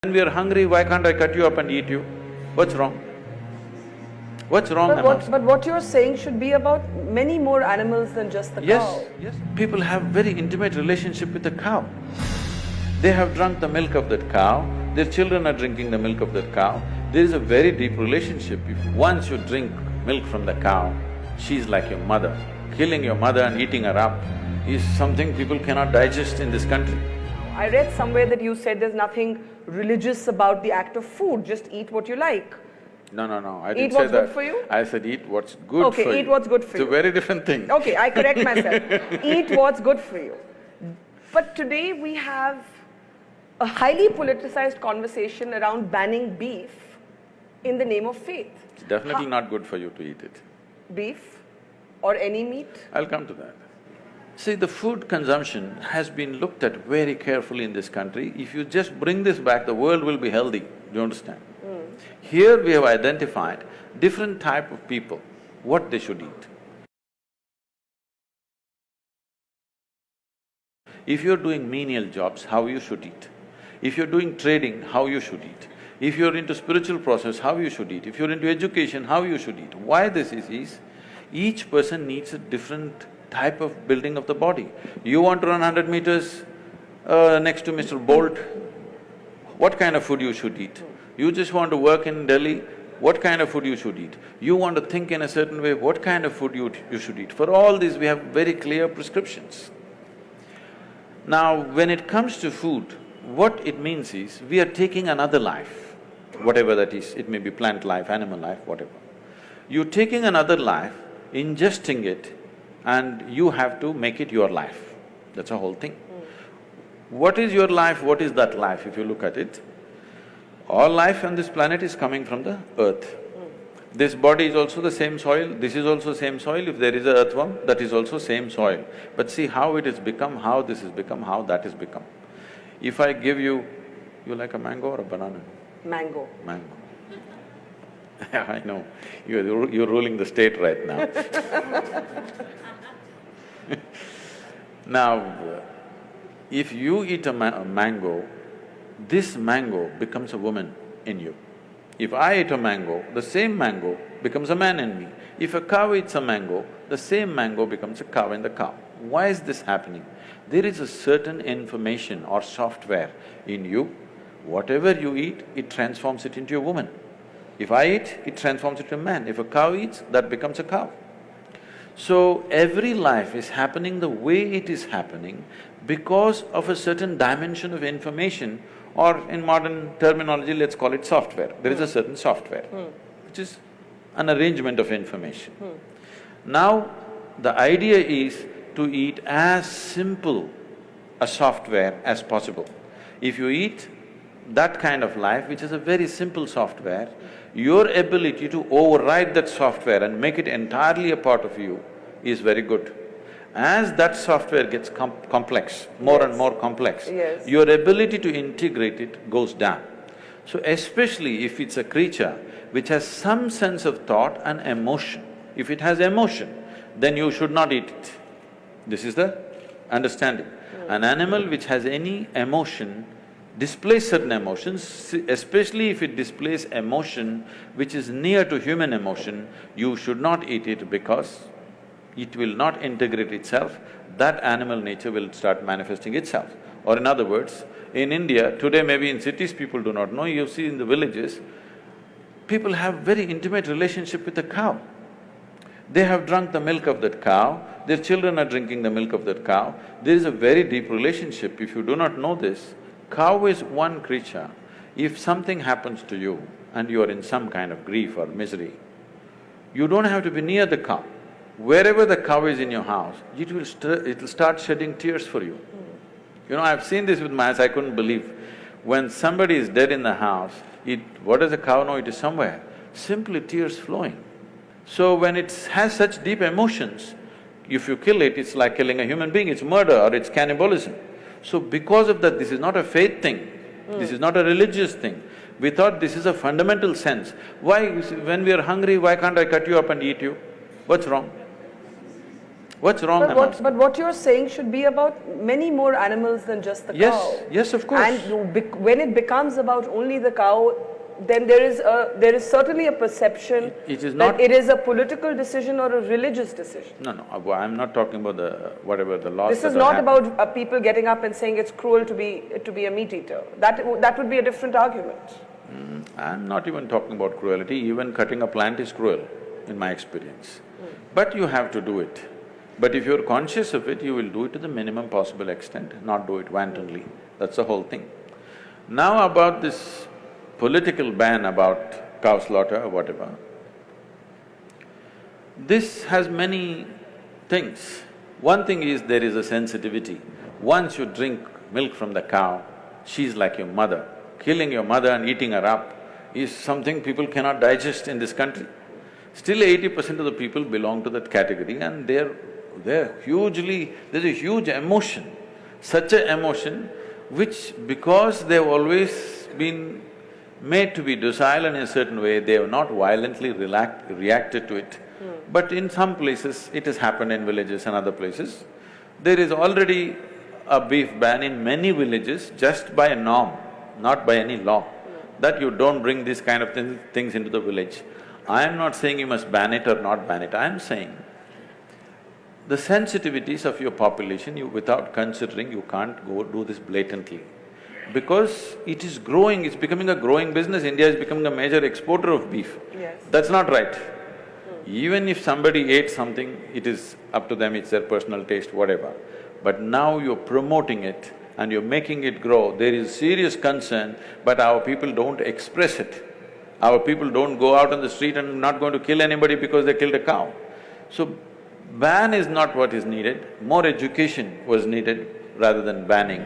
When we are hungry, why can't I cut you up and eat you? What's wrong? What's wrong? But what you're saying should be about many more animals than just the cow. Yes. People have very intimate relationship with the cow. They have drunk the milk of that cow, their children are drinking the milk of that cow. There is a very deep relationship. If once you drink milk from the cow, she's like your mother. Killing your mother and eating her up is something people cannot digest in this country. I read somewhere that you said there's nothing religious about the act of food, just eat what you like. No, I didn't say that. Eat what's good for you? I said eat what's good for you. Okay, eat what's good for you. It's a very different thing. Okay, I correct myself. Eat what's good for you. But today we have a highly politicized conversation around banning beef in the name of faith. It's definitely not good for you to eat it. Beef or any meat? I'll come to that. See, the food consumption has been looked at very carefully in this country. If you just bring this back, the world will be healthy, do you understand? Here we have identified different type of people, what they should eat. If you're doing menial jobs, how you should eat. If you're doing trading, how you should eat. If you're into spiritual process, how you should eat. If you're into education, how you should eat. Why this is each person needs a different type of building of the body. You want to run 100 meters next to Mr. Bolt, what kind of food you should eat? You just want to work in Delhi, what kind of food you should eat? You want to think in a certain way, what kind of food you should eat? For all these, we have very clear prescriptions. Now, when it comes to food, what it means is, we are taking another life, whatever that is, it may be plant life, animal life, whatever. You're taking another life, ingesting it, and you have to make it your life. That's the whole thing. What is your life, what is that life, if you look at it? All life on this planet is coming from the earth. This body is also the same soil, this is also same soil. If there is a earthworm, that is also same soil. But see how it has become, how this has become, how that has become. If I give you… you like a mango or a banana? Mango. Mango. I know, you're ruling the state right now. Now, if you eat a mango, this mango becomes a woman in you. If I eat a mango, the same mango becomes a man in me. If a cow eats a mango, the same mango becomes a cow in the cow. Why is this happening? There is a certain information or software in you, whatever you eat, it transforms it into a woman. If I eat, it transforms it into a man. If a cow eats, that becomes a cow. So, every life is happening the way it is happening because of a certain dimension of information, or in modern terminology, let's call it software. There is a certain software, which is an arrangement of information. Now, the idea is to eat as simple a software as possible. If you eat that kind of life, which is a very simple software, your ability to override that software and make it entirely a part of you is very good. As that software gets complex, more and more complex, your ability to integrate it goes down. So especially if it's a creature which has some sense of thought and emotion, if it has emotion, then you should not eat it. This is the understanding. An animal which has any emotion displays certain emotions, especially if it displays emotion which is near to human emotion, you should not eat it because it will not integrate itself, that animal nature will start manifesting itself. Or in other words, in India, today maybe in cities people do not know, you see in the villages, people have very intimate relationship with the cow. They have drunk the milk of that cow, their children are drinking the milk of that cow. There is a very deep relationship. If you do not know this, cow is one creature. If something happens to you and you are in some kind of grief or misery, you don't have to be near the cow. Wherever the cow is in your house, it'll start shedding tears for you. You know, I've seen this with my eyes, I couldn't believe. When somebody is dead in the house, what does a cow know? It is somewhere, simply tears flowing. So when it has such deep emotions, if you kill it, it's like killing a human being, it's murder or it's cannibalism. So because of that, this is not a faith thing, this is not a religious thing. We thought this is a fundamental sense. Why, when we are hungry, why can't I cut you up and eat you? What's wrong? What's wrong, I'm asking? But what you're saying should be about many more animals than just the Yes, cow. yes, of course. And when it becomes about only the cow, then there is certainly a perception It is that not- it is a political decision or a religious decision. No, I'm not talking about whatever the laws This that is are not happening. about people getting up and saying it's cruel to be a meat eater. That would be a different argument. I'm not even talking about cruelty, even cutting a plant is cruel, in my experience. But you have to do it. But if you're conscious of it, you will do it to the minimum possible extent, not do it wantonly. That's the whole thing. Now about this political ban about cow slaughter or whatever, this has many things. One thing is there is a sensitivity. Once you drink milk from the cow, she's like your mother. Killing your mother and eating her up is something people cannot digest in this country. Still 80% of the people belong to that category and they're hugely… there's a huge emotion, such an emotion which because they've always been made to be docile in a certain way, they have not violently reacted to it. But in some places, it has happened in villages and other places. There is already a beef ban in many villages just by a norm, not by any law, that you don't bring these kind of things into the village. I am not saying you must ban it or not ban it, I am saying the sensitivities of your population, without considering, you can't go do this blatantly. Because it is growing, it's becoming a growing business, India is becoming a major exporter of beef. Yes. That's not right. Even if somebody ate something, it is up to them, it's their personal taste, whatever. But now you're promoting it and you're making it grow, there is serious concern, but our people don't express it. Our people don't go out on the street and not going to kill anybody because they killed a cow. So, ban is not what is needed, more education was needed rather than banning.